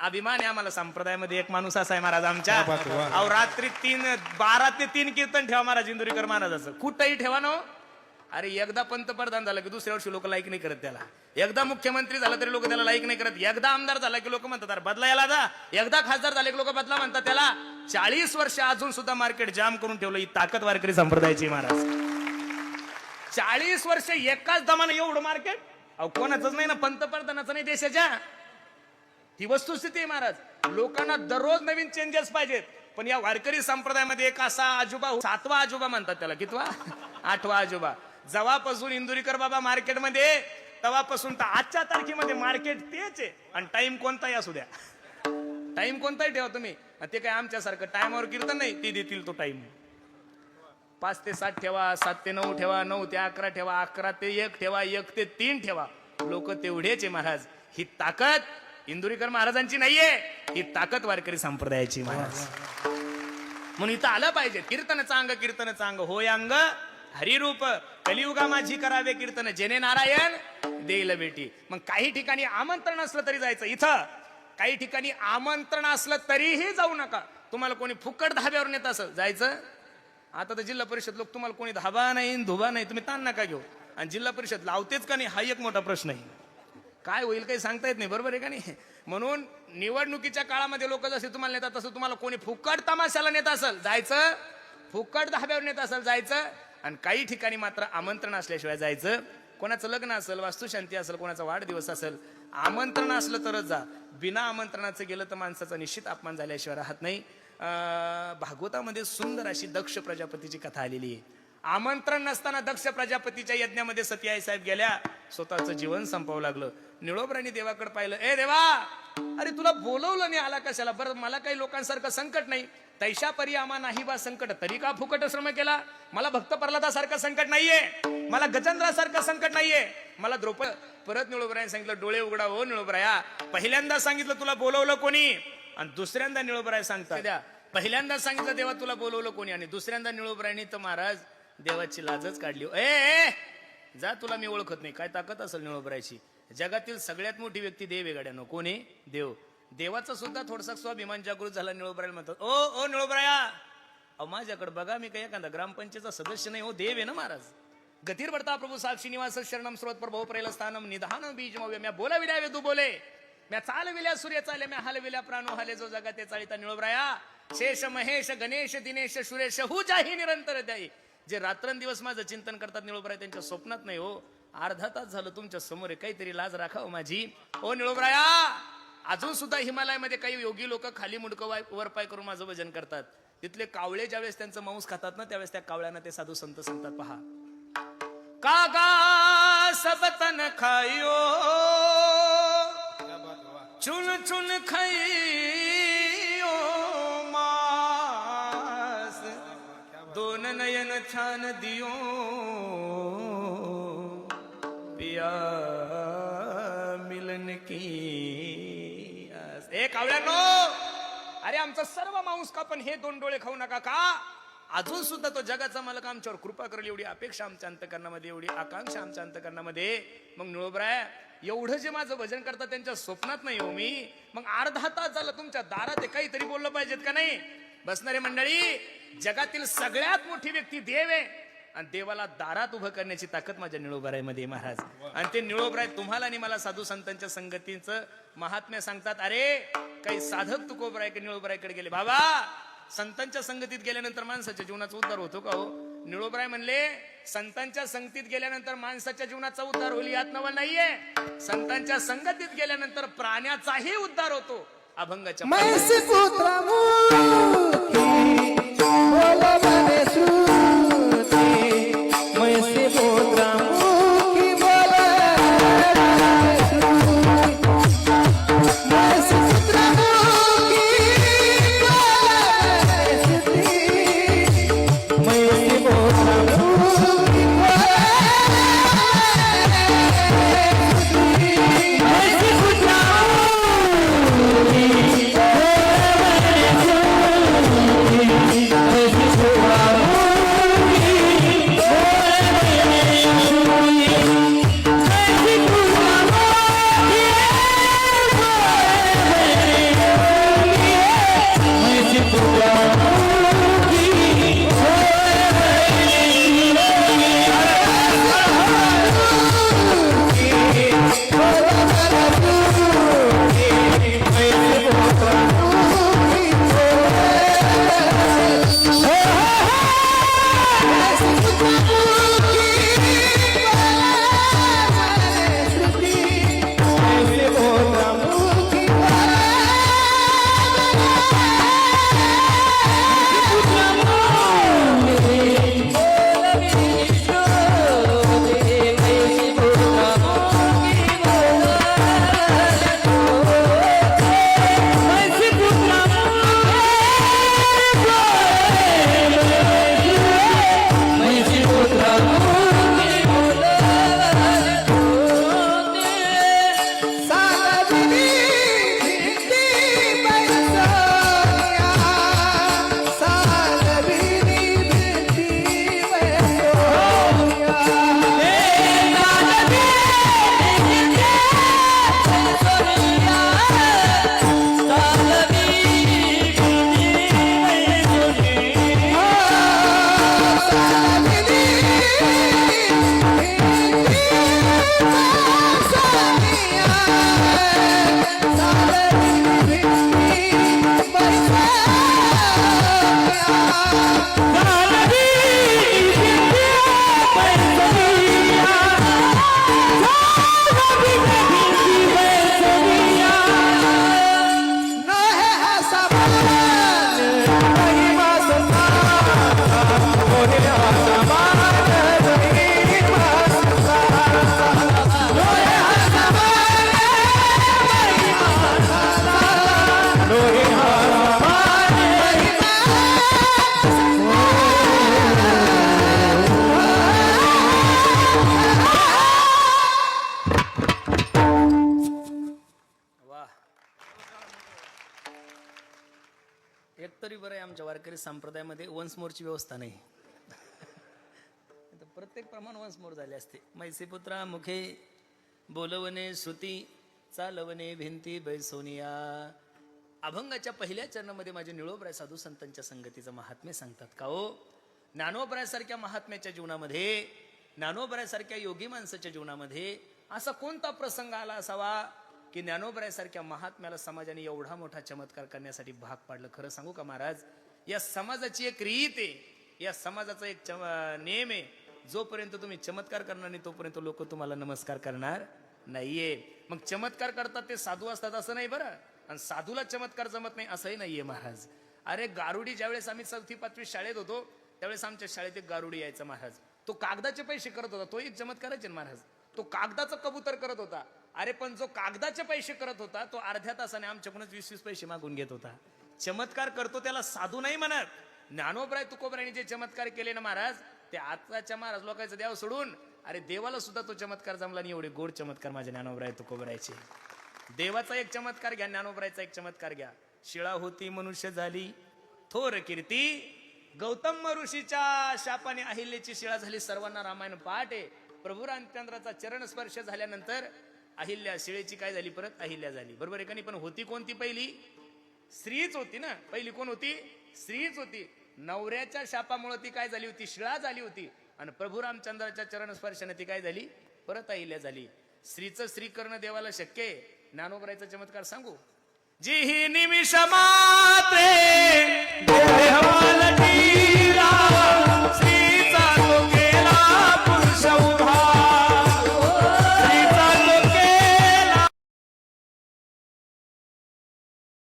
अभिमान आहे आम्हाला. संप्रदायामध्ये एक माणूस असा आहे महाराज आमच्या, अहो रात्री 12 ते 3 कीर्तन ठेवा महाराज इंदुरीकर महाराजाचं, कुठंही ठेवा ना. अरे एकदा पंतप्रधान झाला की दुसऱ्या वर्षी लोक लाईक नाही करत त्याला. एकदा मुख्यमंत्री झाला तरी लोक त्याला लाईक नाही करत. एकदा आमदार झाला की लोक म्हणतात अरे बदला याला जा. एकदा खासदार झाले की लोक बदला म्हणतात त्याला. 40 वर्ष अजून सुद्धा मार्केट जाम करून ठेवलं. ही ताकद वारकरी संप्रदायाची महाराज. 40 वर्ष एकाच दमानं एवढं मार्केट. अहो कोणाचंच नाही ना, पंतप्रधानाचं नाही देशाच्या. ही वस्तुस्थिती आहे महाराज. लोकांना दररोज नवीन चेंजेस पाहिजेत. पण या वारकरी संप्रदायामध्ये एक असा आजोबा, 7वा आजोबा म्हणतात त्याला, कितवा? 8वा आजोबा. जेव्हापासून इंदुरीकर बाबा मार्केटमध्ये तेव्हापासून तर आजच्या तारखेमध्ये मार्केट तेच आहे. आणि टाइम कोणताही असू द्या, टाइम कोणताही ठेवा तुम्ही. ते काय आमच्यासारखं टाइमवर कीर्तन नाही, ते देतील तो टाइम. 5 ते 7 ठेवा, 7 ते 9 ठेवा, 9 ते 11 ठेवा, 11 ते 1 ठेवा, 1 ते 3 ठेवा. लोक तेवढेच आहे महाराज. ही ताकद इंदुरीकर महाराजांची नाहीये, ही ताकद वारकरी संप्रदायाची महाराज. म्हणून इथं आलं पाहिजे. कीर्तनचं अंग, कीर्तनचं अंग होय अंग हरिरूप, कलियुगा माझी करावे कीर्तन, जेने नारायण देईल भेटी. मग काही ठिकाणी आमंत्रण असलं तरी जायचं. इथं काही ठिकाणी आमंत्रण असलं तरीही जाऊ नका. तुम्हाला कोणी फुकट धाब्यावर नेत असं जायचं. आता तर जिल्हा परिषद लोक, तुम्हाला कोणी धाबा नाही धुबा नाही, तुम्ही ताण नका घेऊ. आणि जिल्हा परिषद लावतेच का नाही हा एक मोठा प्रश्न आहे. काय होईल काही सांगता येत नाही, बरोबर आहे का नाही. म्हणून निवडणुकीच्या काळामध्ये लोक जसे तुम्हाला नेतात तसं तुम्हाला कोणी फुकट तमाशाला नेत असेल जायचं, फुकट धाब्यावर नेत असेल जायचं. आणि काही ठिकाणी मात्र आमंत्रण असल्याशिवाय जायचं. कोणाचं लग्न असेल, वास्तुशांती असेल, कोणाचा वाढदिवस असेल, आमंत्रण असलं तरच जा. बिना आमंत्रणाचं गेलं तर माणसाचा निश्चित अपमान झाल्याशिवाय राहत नाही. भागवतामध्ये सुंदर अशी दक्ष प्रजापतीची कथा आलेली आहे. आमंत्रण नसताना दक्ष प्रजापतीच्या यज्ञामध्ये सती आई साहेब गेल्या, स्वतःचं जीवन संपवावं लागलं. निळोबरांनी देवाकडे पाहिलं, ए देवा, अरे तुला बोलवलं नाही आला कशाला? बरं मला काही लोकांसारखं संकट नाही, तैशा परी आमा नाही बा संकट, तरी का फुकट श्रम केला? मला भक्त प्रल्हादासारखं संकट नाहीये, मला गजेंद्रासारखं संकट नाहीये, मला द्रौपदी. परत निळोबरायांनी सांगितलं, डोळे उघडा हो निळोबराया. पहिल्यांदा सांगितलं तुला बोलवलं कोणी, आणि दुसऱ्यांदा निळोबराय सांगतात, पहिल्यांदा सांगितलं देवा तुला बोलवलं कोणी, आणि दुसऱ्यांदा निळोबरायांनी तर महाराज देवाची लाजच काढली. ए जा, तुला मी ओळखत नाही. काय ताकद असेल निळोबरायची? जगातील सगळ्यात मोठी व्यक्ती देव आहे गाड्यानं. कोण आहे? देव. देवाचा सुद्धा थोडासा स्वाभिमान जागृत झाला. निळोबरायला म्हणतात, ओ निळोबराया, अहो माझ्याकडे बघा, मी काही एखादा ग्रामपंचायतचा सदस्य नाही हो, देव आहे ना महाराज. गतीर बढता प्रभू साक्षी निवास शरणम स्रोत प्रभो प्रेल स्थानम निधान बीज मव्य. म्या बोला विल्या वेदू बोले, म्या चालविल्या सूर्य चाले, म्या हलविल्या प्राणो हले, जो जगा ते चालिता. निळोबराया, शेष महेश गणेश दिनेश सुरेश हु जाही निरंतर द्याई. जे रात्रंदिवस माझं चिंतन करतात निळोबराय, त्यांच्या स्वप्नात नाही हो. अर्धा तास झालं तुमच्या समोर आहे, काहीतरी लाज राखाव माझी. ओ निळोबराया, अजून सुद्धा हिमालयामध्ये काही योगी लोक खाली मुडकं वर पाय करून माझं भजन करतात. तिथले कावळे ज्यावेळेस त्यांचं मांस खातात ना, त्यावेळेस त्या कावळ्यांना ते साधू संत सांगतात, पहा, कागा सब तन खायो चुन चुन खाइयो मास, दोन नयन छान दियो पिया मिलन की. ए कावळ्यांनो, अरे आमचा सर्व मांस का, पण हे 2 डोळे खाऊ नका का? अजून सुद्धा तो जगाचा मालक आमच्यावर कृपा करेल एवढी अपेक्षा आमच्या अंतकरणामध्ये, एवढी आकांक्षा आमच्या अंतकरणामध्ये. मग निळोबराय, एवढं जे माझं भजन करतात त्यांच्या स्वप्नात नाही हो मी. मग अर्धा तास झालं तुमच्या दारात आहे, काहीतरी बोललं पाहिजेत का नाही? बसणारे मंडळी, जगातील सगळ्यात मोठी व्यक्ती देव आहे, आणि देवाला दारात उभं करण्याची ताकद माझ्या निळोबरायमध्ये महाराज. आणि ते निळोबराय तुम्हाला आणि मला साधू संतांच्या संगतीचं महात्म्य सांगतात. अरे काही साधक तुकोबराय निळोबरायकडे गेले, बाबा संतांच्या संगतीत गेल्यानंतर माणसाच्या जीवनाचा उद्धार होतो का हो? निळोबराय म्हणले, संतांच्या संगतीत गेल्यानंतर माणसाच्या जीवनाचा उद्धार होईल यात नवल नाहीये. संतांच्या संगतीत गेल्यानंतर प्राण्याचाही उद्धार होतो. अभंगाच्या एकतरी बरं आहे आमच्या वारकरी संप्रदायामध्ये वन्स मोरची व्यवस्था नाही. प्रत्येक प्रमाण वन्स मोर झाले असते. मैसीपुत्रा मुखे बोलवणे श्रुती चालवणे भिंती बैसोनिया. अभंगाच्या पहिल्या चरणामध्ये माझे निळोबराय साधू संतांच्या संगतीचं महात्म्य सांगतात. का हो, ज्ञानोबरायासारख्या महात्म्याच्या जीवनामध्ये, ज्ञानोबरायासारख्या योगी माणसाच्या जीवनामध्ये असा कोणता प्रसंग आला असावा की ज्ञानोबरायासारख्या महात्म्याला समाजाने एवढा मोठा चमत्कार करण्यासाठी भाग पाडलं. खरं सांगू का महाराज, या समाजाची एक रीत आहे, या समाजाचा एक नियम आहे. जोपर्यंत तुम्ही चमत्कार करणार नाही तोपर्यंत लोक तुम्हाला नमस्कार करणार नाहीये. मग चमत्कार करतात ते साधू असतात असं नाही बरं, आणि साधूला चमत्कार जमत नाही असंही नाहीये महाराज. अरे गारुडी, ज्यावेळेस आम्ही 4th-5वी शाळेत होतो त्यावेळेस आमच्या शाळेत एक गारुडी यायचा महाराज. तो कागदाचे पैसे करत होता. तो एक चमत्कारच आहे महाराज. तो कागदाचं कबूतर करत होता. अरे पण जो कागदाचे पैसे करत होता तो अर्ध्या तासाने आमच्याकडून 20-20 पैसे मागून घेत होता. चमत्कार करतो त्याला साधू नाही म्हणत. ज्ञानोबराय तुकोबरायांनी जे चमत्कार केले ना महाराज, ते आताच्या महाराज लोकांचं द्याव सोडून, अरे देवाला सुद्धा तो चमत्कार जमला नाही. एवढे गोड चमत्कार माझ्या ज्ञानोबराय तुकोबरायचे. देवाचा एक चमत्कार घ्या, ज्ञानोबरायचा एक चमत्कार घ्या. शिळा होती मनुष्य झाली थोर कीर्ती, गौतम ऋषीच्या शापाने अहिल्याची शिळा झाली. सर्वांना रामायण पाठ आहे. प्रभू रामचंद्राचा चरण स्पर्श झाल्यानंतर अहिल्या, शिळेची काय झाली, परत अहिल्या झाली. बरोबर आहे का नाही? पण होती कोणती पहिली? स्त्रीच होती ना. पहिली कोण होती? स्त्रीच होती. नवऱ्याच्या शापामुळे ती काय झाली होती? शिळा झाली होती. आणि प्रभू रामचंद्राच्या चरण स्पर्शाने ती काय झाली? परत अहिल्या झाली. स्त्रीचं स्त्री करणं देवाला शक्य आहे. ज्ञानोबरायचा चमत्कार सांगू. जी ही निमिष मात्रे